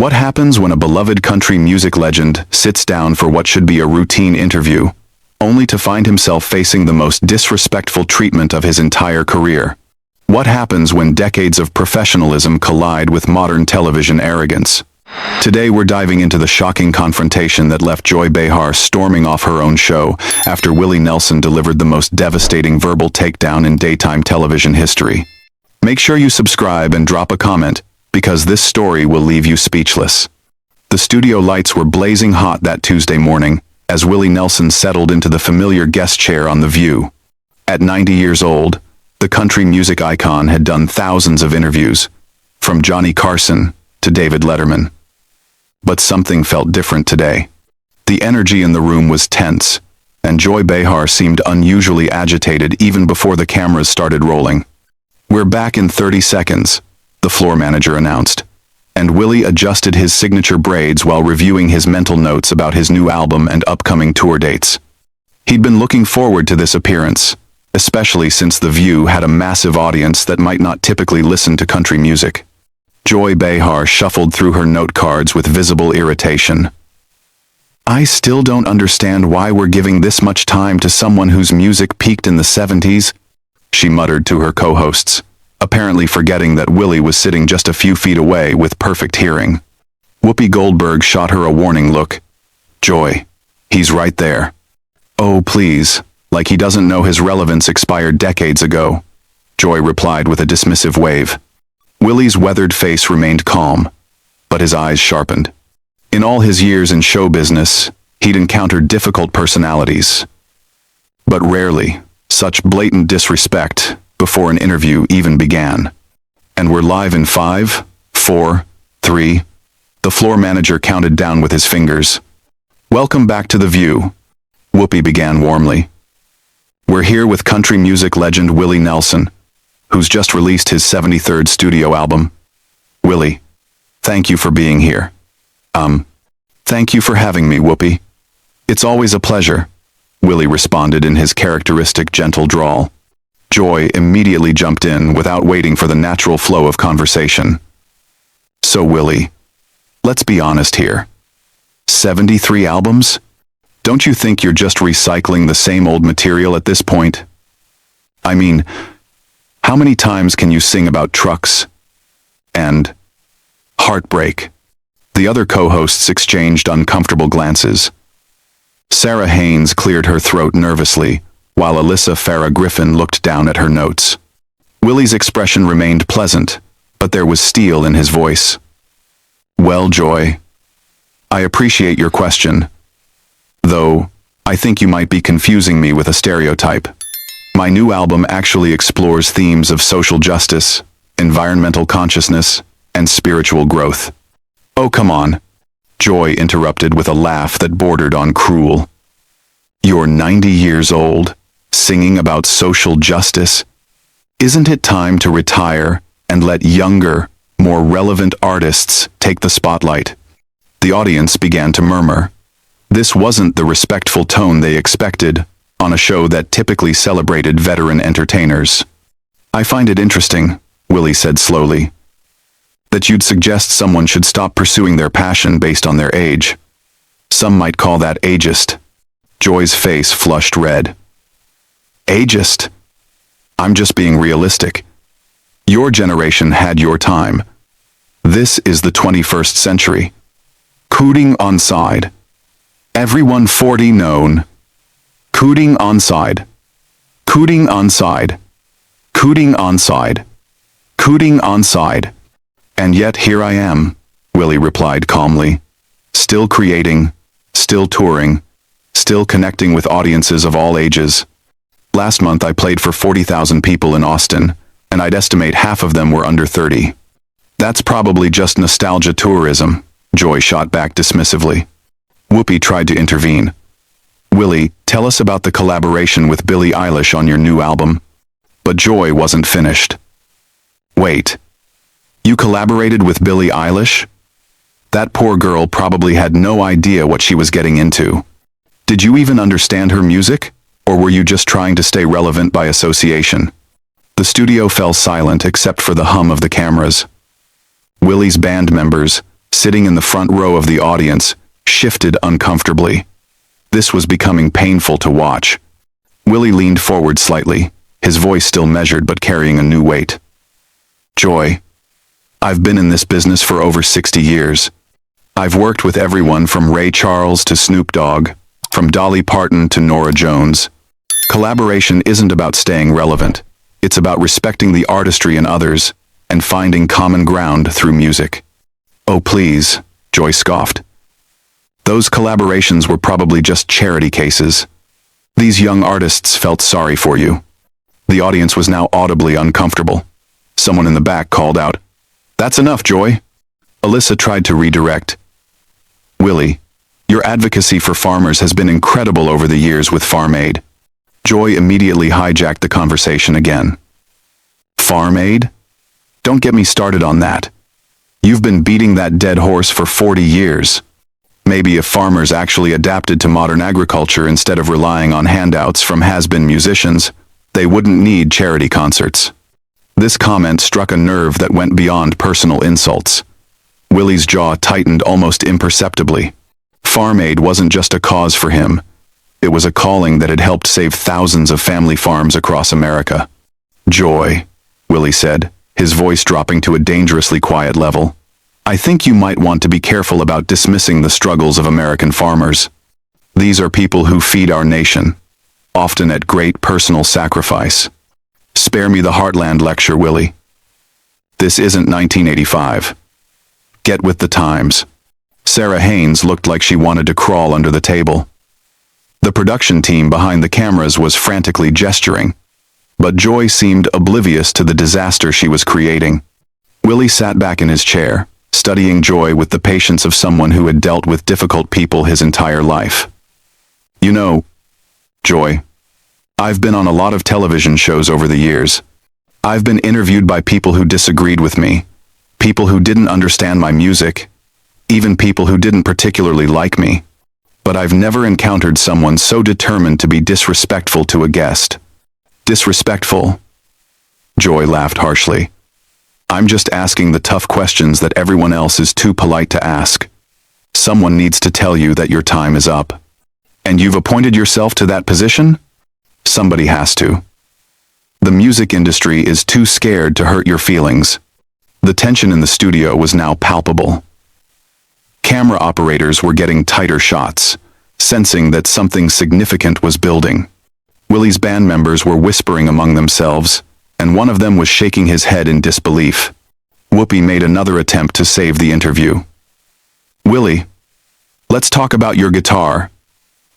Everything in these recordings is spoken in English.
What happens when a beloved country music legend sits down for what should be a routine interview, only to find himself facing the most disrespectful treatment of his entire career? What happens when decades of professionalism collide with modern television arrogance? Today we're diving into the shocking confrontation that left Joy Behar storming off her own show after Willie Nelson delivered the most devastating verbal takedown in daytime television history. Make sure you subscribe and drop a comment, because this story will leave you speechless. The studio lights were blazing hot that Tuesday morning as Willie Nelson settled into the familiar guest chair on The View. At 90 years old, the country music icon had done thousands of interviews, from Johnny Carson to David Letterman. But something felt different today. The energy in the room was tense, and Joy Behar seemed unusually agitated even before the cameras started rolling. "We're back in 30 seconds, the floor manager announced, and Willie adjusted his signature braids while reviewing his mental notes about his new album and upcoming tour dates. He'd been looking forward to this appearance, especially since The View had a massive audience that might not typically listen to country music. Joy Behar shuffled through her note cards with visible irritation. "I still don't understand why we're giving this much time to someone whose music peaked in the 70s, she muttered to her co-hosts, apparently forgetting that Willie was sitting just a few feet away with perfect hearing. Whoopi Goldberg shot her a warning look. "Joy, he's right there." "Oh, please, like he doesn't know his relevance expired decades ago," Joy replied with a dismissive wave. Willie's weathered face remained calm, but his eyes sharpened. In all his years in show business, he'd encountered difficult personalities, but rarely such blatant disrespect before an interview even began. "And we're live in 5, 4, 3. The floor manager counted down with his fingers. "Welcome back to The View," Whoopi began warmly. "We're here with country music legend Willie Nelson, who's just released his 73rd studio album." "Willie, thank you for being here." Thank you for having me, Whoopi." "It's always a pleasure," Willie responded in his characteristic gentle drawl. Joy immediately jumped in without waiting for the natural flow of conversation. "So Willie, let's be honest here. 73 albums? Don't you think you're just recycling the same old material at this point? I mean, how many times can you sing about trucks and heartbreak?" The other co-hosts exchanged uncomfortable glances. Sarah Haynes cleared her throat nervously, while Alyssa Farah Griffin looked down at her notes. Willie's expression remained pleasant, but there was steel in his voice. "Well, Joy, I appreciate your question, though I think you might be confusing me with a stereotype. My new album actually explores themes of social justice, environmental consciousness, and spiritual growth." "Oh, come on," Joy interrupted with a laugh that bordered on cruel. "You're 90 years old, singing about social justice? Isn't it time to retire and let younger, more relevant artists take the spotlight?" The audience began to murmur. This wasn't the respectful tone they expected on a show that typically celebrated veteran entertainers. "I find it interesting," Willie said slowly, "that you'd suggest someone should stop pursuing their passion based on their age. Some might call that ageist." Joy's face flushed red. "Ageist? I'm just being realistic. Your generation had your time. This is the 21st century. Cooting on side. Everyone 40 known. Cooting on side. Cooting on side. Cooting on side. Cooting on side. And yet here I am," Willie replied calmly. "Still creating, still touring, still connecting with audiences of all ages. Last month I played for 40,000 people in Austin, and I'd estimate half of them were under 30. That's probably just nostalgia tourism," Joy shot back dismissively. Whoopi tried to intervene. "Willie, tell us about the collaboration with Billie Eilish on your new album." But Joy wasn't finished. "Wait. You collaborated with Billie Eilish? That poor girl probably had no idea what she was getting into. Did you even understand her music, or were you just trying to stay relevant by association?" The studio fell silent except for the hum of the cameras. Willie's band members, sitting in the front row of the audience, shifted uncomfortably. This was becoming painful to watch. Willie leaned forward slightly, his voice still measured but carrying a new weight. Joy, I've been in this business for over 60 years. I've worked with everyone from Ray Charles to Snoop Dogg, from Dolly Parton to Norah Jones. Collaboration isn't about staying relevant. It's about respecting the artistry in others and finding common ground through music. Oh please, Joy scoffed. Those collaborations were probably just charity cases. These young artists felt sorry for you. The audience was now audibly uncomfortable. Someone in the back called out, "That's enough, Joy." Alyssa tried to redirect. "Willie, your advocacy for farmers has been incredible over the years with Farm Aid." Joy immediately hijacked the conversation again. Farm Aid? Don't get me started on that. You've been beating that dead horse for 40 years. Maybe if farmers actually adapted to modern agriculture instead of relying on handouts from has-been musicians, they wouldn't need charity concerts. This comment struck a nerve that went beyond personal insults. Willie's jaw tightened almost imperceptibly. Farm Aid wasn't just a cause for him. It was a calling that had helped save thousands of family farms across America. "Joy," Willie said, his voice dropping to a dangerously quiet level. "I think you might want to be careful about dismissing the struggles of American farmers. These are people who feed our nation, often at great personal sacrifice. Spare me the Heartland lecture, Willie. This isn't 1985. Get with the times." Sarah Haynes looked like she wanted to crawl under the table. The production team behind the cameras was frantically gesturing, but Joy seemed oblivious to the disaster she was creating. Willie sat back in his chair, studying Joy with the patience of someone who had dealt with difficult people his entire life. "You know, Joy, I've been on a lot of television shows over the years. I've been interviewed by people who disagreed with me, people who didn't understand my music, even people who didn't particularly like me. But I've never encountered someone so determined to be disrespectful to a guest." "Disrespectful?" Joy laughed harshly. "I'm just asking the tough questions that everyone else is too polite to ask. Someone needs to tell you that your time is up. And you've appointed yourself to that position? Somebody has to. The music industry is too scared to hurt your feelings." The tension in the studio was now palpable. Camera operators were getting tighter shots, sensing that something significant was building. Willie's band members were whispering among themselves, and one of them was shaking his head in disbelief. Whoopi made another attempt to save the interview. "Willie, let's talk about your guitar.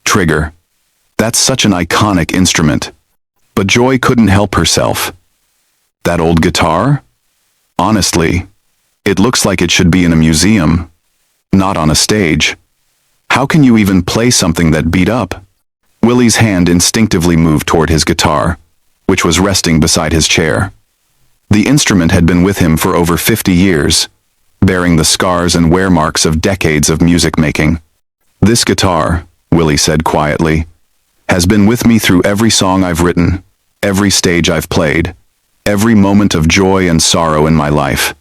Trigger. That's such an iconic instrument." But Joy couldn't help herself. "That old guitar? Honestly, it looks like it should be in a museum, not on a stage. How can you even play something that beat up?" Willie's hand instinctively moved toward his guitar, which was resting beside his chair. The instrument had been with him for over 50 years, bearing the scars and wear marks of decades of music making. "This guitar," Willie said quietly, "has been with me through every song I've written, every stage I've played, every moment of joy and sorrow in my life.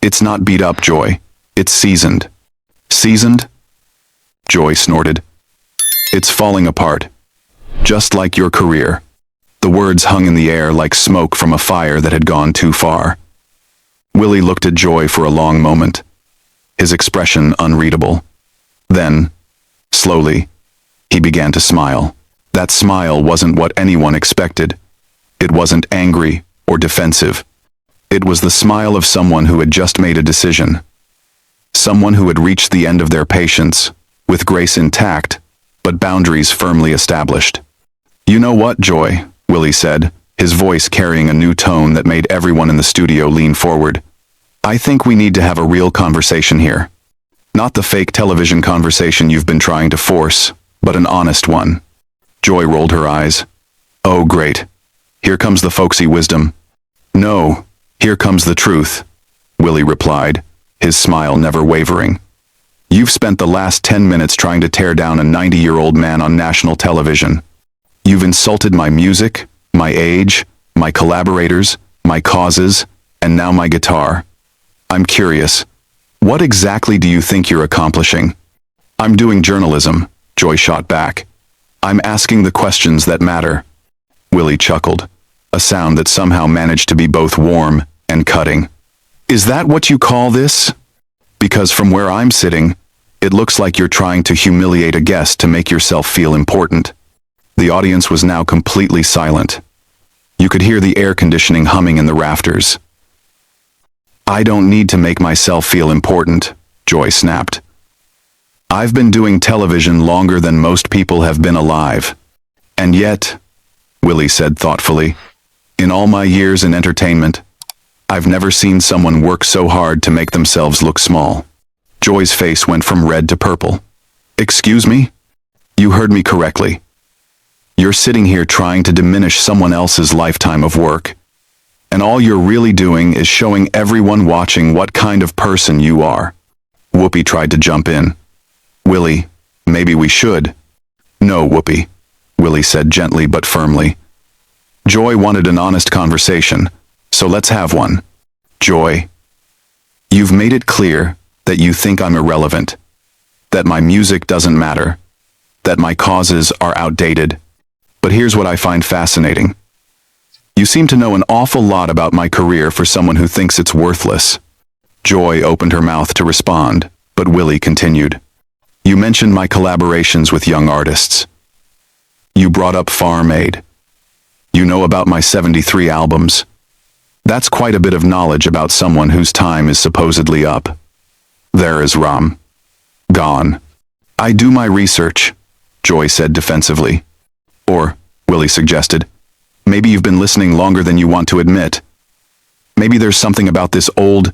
It's not beat up, Joy. It's seasoned." "Seasoned?" Joy snorted. "It's falling apart. Just like your career." The words hung in the air like smoke from a fire that had gone too far. Willie looked at Joy for a long moment, his expression unreadable. Then, slowly, he began to smile. That smile wasn't what anyone expected. It wasn't angry or defensive. It was the smile of someone who had just made a decision. Someone who had reached the end of their patience, with grace intact, but boundaries firmly established. "You know what, Joy?" Willie said, his voice carrying a new tone that made everyone in the studio lean forward. "I think we need to have a real conversation here. Not the fake television conversation you've been trying to force, but an honest one." Joy rolled her eyes. "Oh, great. Here comes the folksy wisdom." "No, here comes the truth," Willie replied, his smile never wavering. "You've spent the last 10 minutes trying to tear down a 90-year-old man on national television. You've insulted my music, my age, my collaborators, my causes, and now my guitar. I'm curious. What exactly do you think you're accomplishing? I'm doing journalism, Joy shot back. I'm asking the questions that matter. Willie chuckled, a sound that somehow managed to be both warm and cutting. Is that what you call this? Because from where I'm sitting, it looks like you're trying to humiliate a guest to make yourself feel important. The audience was now completely silent. You could hear the air conditioning humming in the rafters. I don't need to make myself feel important, Joy snapped. I've been doing television longer than most people have been alive. And yet, Willie said thoughtfully, in all my years in entertainment, I've never seen someone work so hard to make themselves look small. Joy's face went from red to purple. Excuse me? You heard me correctly. You're sitting here trying to diminish someone else's lifetime of work. And all you're really doing is showing everyone watching what kind of person you are. Whoopi tried to jump in. Willie, maybe we should. No, Whoopi, Willie said gently but firmly. Joy wanted an honest conversation, so let's have one. Joy, you've made it clear that you think I'm irrelevant, that my music doesn't matter, that my causes are outdated. But here's what I find fascinating. You seem to know an awful lot about my career for someone who thinks it's worthless. Joy opened her mouth to respond, but Willie continued. You mentioned my collaborations with young artists. You brought up Farm Aid. You know about my 73 albums. That's quite a bit of knowledge about someone whose time is supposedly up. There is Ram. Gone. I do my research, Joy said defensively. Or, Willie suggested, maybe you've been listening longer than you want to admit. Maybe there's something about this old,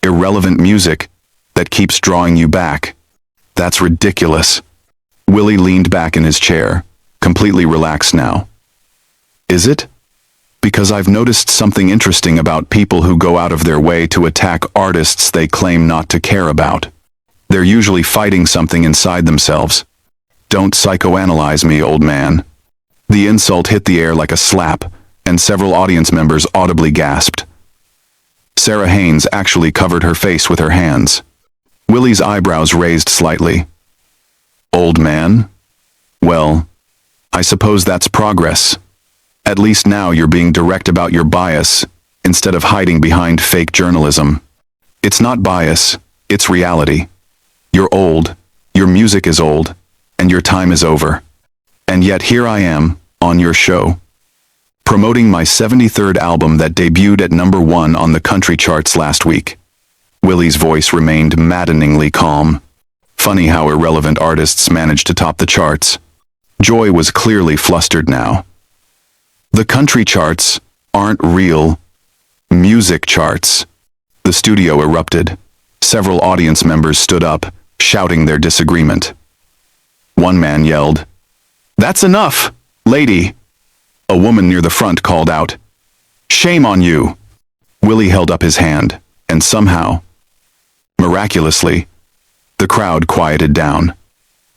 irrelevant music that keeps drawing you back. That's ridiculous. Willie leaned back in his chair, completely relaxed now. Is it? Because I've noticed something interesting about people who go out of their way to attack artists they claim not to care about. They're usually fighting something inside themselves. Don't psychoanalyze me, old man. The insult hit the air like a slap, and several audience members audibly gasped. Sarah Haynes actually covered her face with her hands. Willie's eyebrows raised slightly. Old man? Well, I suppose that's progress. At least now you're being direct about your bias, instead of hiding behind fake journalism. It's not bias, it's reality. You're old, your music is old, and your time is over. And yet here I am, on your show, promoting my 73rd album that debuted at #1 on the country charts last week. Willie's voice remained maddeningly calm. Funny how irrelevant artists manage to top the charts. Joy was clearly flustered now. The country charts aren't real music charts. The studio erupted. Several audience members stood up, shouting their disagreement. One man yelled, "That's enough, lady!" A woman near the front called out, "Shame on you!" Willie held up his hand, and somehow, miraculously, the crowd quieted down.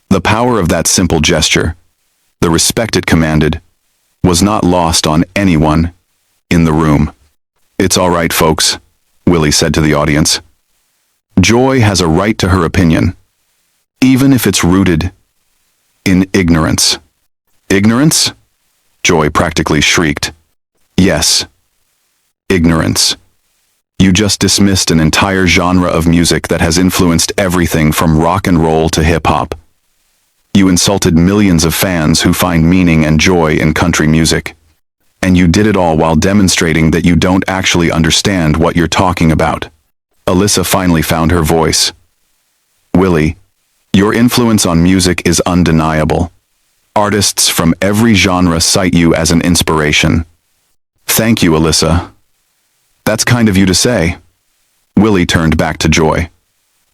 The power of that simple gesture, the respect it commanded, was not lost on anyone in the room. "It's all right, folks," Willie said to the audience. "Joy has a right to her opinion, even if it's rooted in ignorance." "Ignorance?" Joy practically shrieked. "Yes, ignorance. You just dismissed an entire genre of music that has influenced everything from rock and roll to hip-hop. You insulted millions of fans who find meaning and joy in country music. And you did it all while demonstrating that you don't actually understand what you're talking about." Alyssa finally found her voice. "Willie, your influence on music is undeniable. Artists from every genre cite you as an inspiration." "Thank you, Alyssa. That's kind of you to say." Willie turned back to Joy.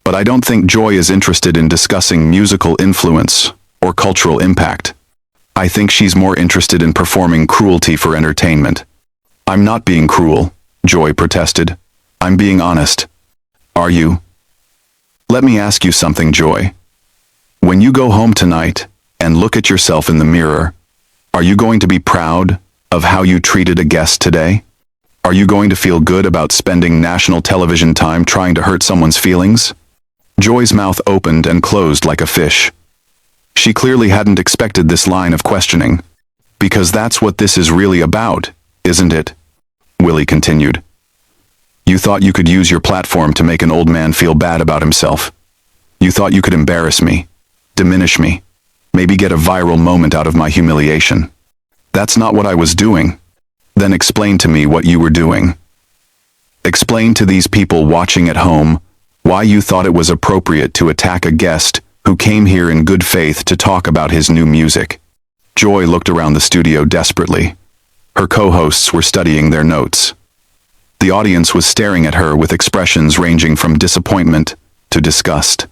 "But I don't think Joy is interested in discussing musical influence or cultural impact. I think she's more interested in performing cruelty for entertainment." "I'm not being cruel," Joy protested. "I'm being honest." "Are you?" "Let me ask you something, Joy. When you go home tonight and look at yourself in the mirror, are you going to be proud of how you treated a guest today? Are you going to feel good about spending national television time trying to hurt someone's feelings? Joy's mouth opened and closed like a fish. She clearly hadn't expected this line of questioning. Because that's what this is really about, isn't it? Willie continued. You thought you could use your platform to make an old man feel bad about himself. You thought you could embarrass me, diminish me, maybe get a viral moment out of my humiliation. That's not what I was doing. Then explain to me what you were doing. Explain to these people watching at home why you thought it was appropriate to attack a guest who came here in good faith to talk about his new music. Joy looked around the studio desperately. Her co-hosts were studying their notes. The audience was staring at her with expressions ranging from disappointment to disgust.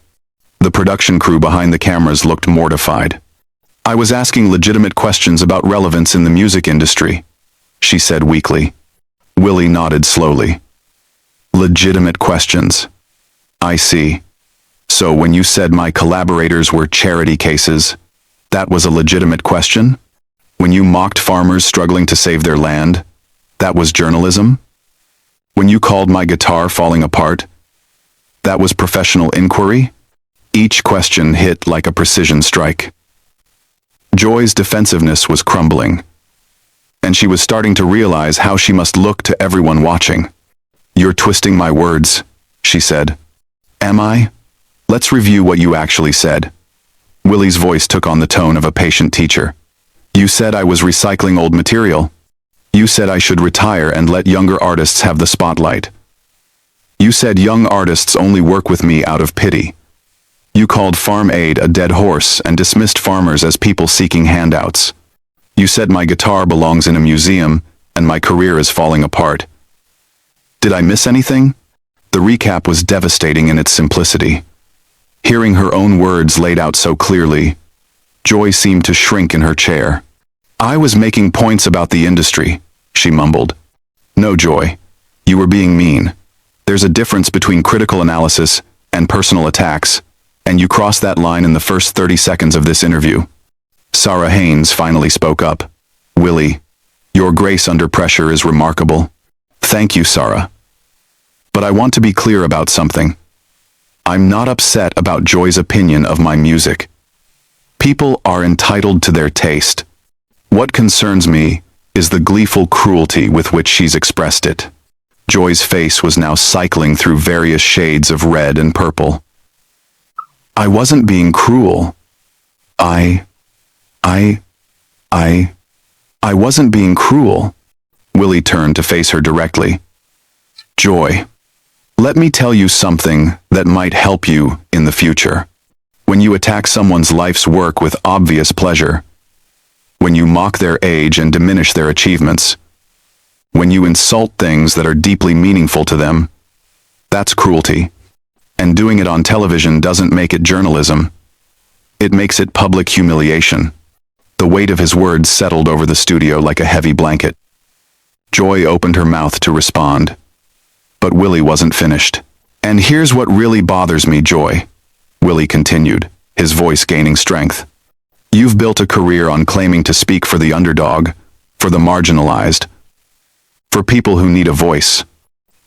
The production crew behind the cameras looked mortified. I was asking legitimate questions about relevance in the music industry, she said weakly. Willie nodded slowly. Legitimate questions. I see. So when you said my collaborators were charity cases, that was a legitimate question? When you mocked farmers struggling to save their land, that was journalism? When you called my guitar falling apart, that was professional inquiry? Each question hit like a precision strike. Joy's defensiveness was crumbling, and she was starting to realize how she must look to everyone watching. You're twisting my words, she said. Am I? Let's review what you actually said. Willie's voice took on the tone of a patient teacher. You said I was recycling old material. You said I should retire and let younger artists have the spotlight. You said young artists only work with me out of pity. You called Farm Aid a dead horse and dismissed farmers as people seeking handouts. You said my guitar belongs in a museum and my career is falling apart. Did I miss anything? The recap was devastating in its simplicity. Hearing her own words laid out so clearly, Joy seemed to shrink in her chair. I was making points about the industry, she mumbled. No, Joy. You were being mean. There's a difference between critical analysis and personal attacks, and you crossed that line in the first 30 seconds of this interview. Sarah Haynes finally spoke up. Willie, your grace under pressure is remarkable. Thank you, Sarah. But I want to be clear about something. I'm not upset about Joy's opinion of my music. People are entitled to their taste. What concerns me is the gleeful cruelty with which she's expressed it. Joy's face was now cycling through various shades of red and purple. I wasn't being cruel. I wasn't being cruel. Willie turned to face her directly. Joy, let me tell you something that might help you in the future. When you attack someone's life's work with obvious pleasure, when you mock their age and diminish their achievements, when you insult things that are deeply meaningful to them, that's cruelty. And doing it on television doesn't make it journalism. It makes it public humiliation. The weight of his words settled over the studio like a heavy blanket. Joy opened her mouth to respond. But Willie wasn't finished. And here's what really bothers me, Joy, Willie continued, his voice gaining strength. You've built a career on claiming to speak for the underdog, for the marginalized, for people who need a voice.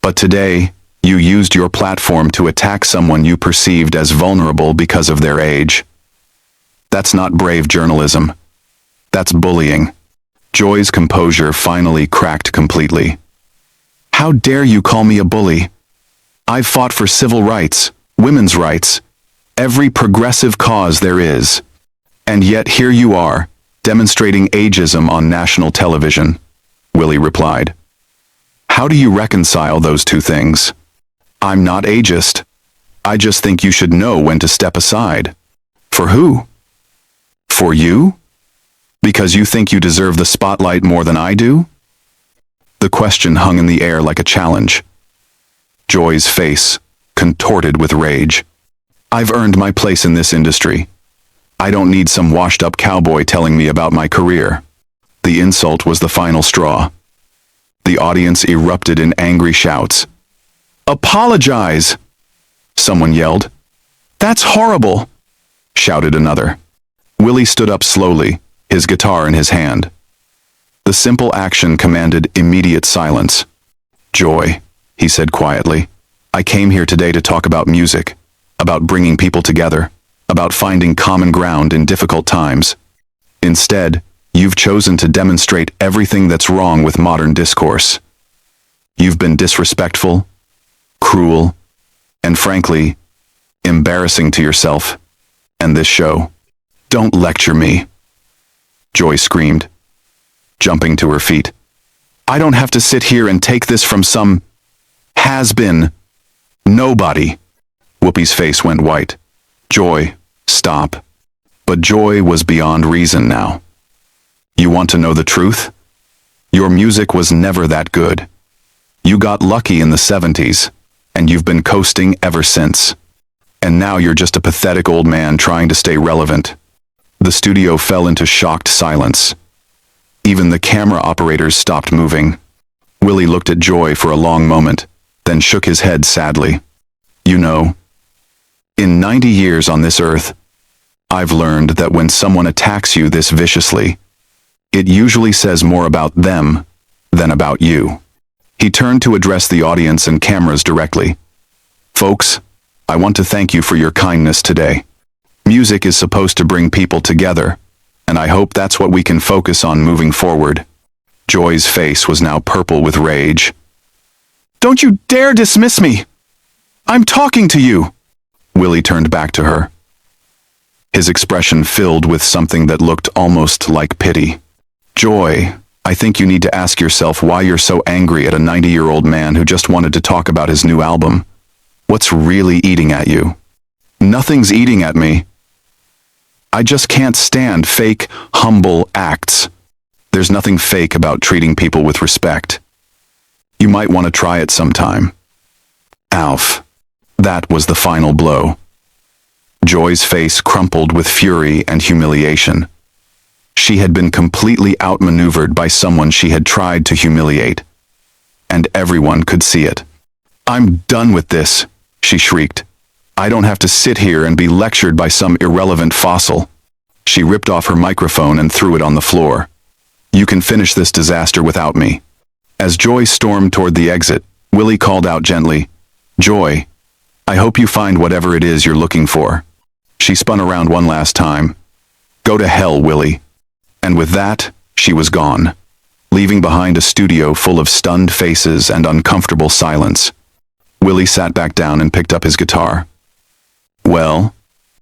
But today, you used your platform to attack someone you perceived as vulnerable because of their age. That's not brave journalism. That's bullying. Joy's composure finally cracked completely. How dare you call me a bully? I've fought for civil rights, women's rights, every progressive cause there is. And yet here you are, demonstrating ageism on national television, Willie replied. How do you reconcile those two things? I'm not ageist. I just think you should know when to step aside. For who? For you? Because you think you deserve the spotlight more than I do? The question hung in the air like a challenge. Joy's face contorted with rage. I've earned my place in this industry. I don't need some washed-up cowboy telling me about my career. The insult was the final straw. The audience erupted in angry shouts. Apologize! Someone yelled. That's horrible! Shouted another. Willie stood up slowly, his guitar in his hand. The simple action commanded immediate silence. Joy, he said quietly, I came here today to talk about music, about bringing people together, about finding common ground in difficult times. Instead, you've chosen to demonstrate everything that's wrong with modern discourse. You've been disrespectful, cruel, and frankly, embarrassing to yourself and this show. Don't lecture me, Joy screamed, jumping to her feet. I don't have to sit here and take this from some has-been. Nobody. Whoopi's face went white. Joy, stop. But Joy was beyond reason now. You want to know the truth? Your music was never that good. You got lucky in the 70s, and you've been coasting ever since. And now you're just a pathetic old man trying to stay relevant. The studio fell into shocked silence. Even the camera operators stopped moving. Willie looked at Joy for a long moment, then shook his head sadly. You know, in 90 years on this earth, I've learned that when someone attacks you this viciously, it usually says more about them than about you. He turned to address the audience and cameras directly. Folks, I want to thank you for your kindness today. Music is supposed to bring people together, and I hope that's what we can focus on moving forward. Joy's face was now purple with rage. Don't you dare dismiss me! I'm talking to you! Willie turned back to her. His expression filled with something that looked almost like pity. Joy, I think you need to ask yourself why you're so angry at a 90-year-old man who just wanted to talk about his new album. What's really eating at you? Nothing's eating at me. I just can't stand fake, humble acts. There's nothing fake about treating people with respect. You might want to try it sometime. Alf. That was the final blow. Joy's face crumpled with fury and humiliation. She had been completely outmaneuvered by someone she had tried to humiliate. And everyone could see it. I'm done with this, she shrieked. I don't have to sit here and be lectured by some irrelevant fossil. She ripped off her microphone and threw it on the floor. You can finish this disaster without me. As Joy stormed toward the exit, Willie called out gently, Joy, I hope you find whatever it is you're looking for. She spun around one last time. Go to hell, Willie. And with that, she was gone, leaving behind a studio full of stunned faces and uncomfortable silence. Willie sat back down and picked up his guitar. Well,